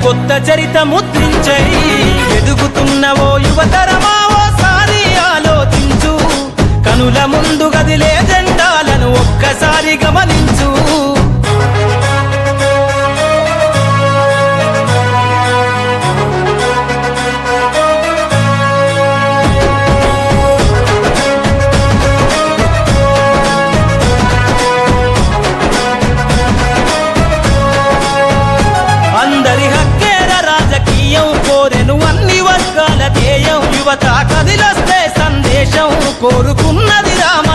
సరికొత్త చరిత ముద్రించై ఎదుగుతున్నవో యువతరమా ఓసారి ఆలోచించు కనుల ముందు గదిలే జెండాలను ఒక్కసారి గమనించు అందరి హక్కేర రాజకీయం కోరెను అన్ని వర్గాల ధ్యేయం యువత కదిలొస్తే సందేశం కోరుకున్నది రామ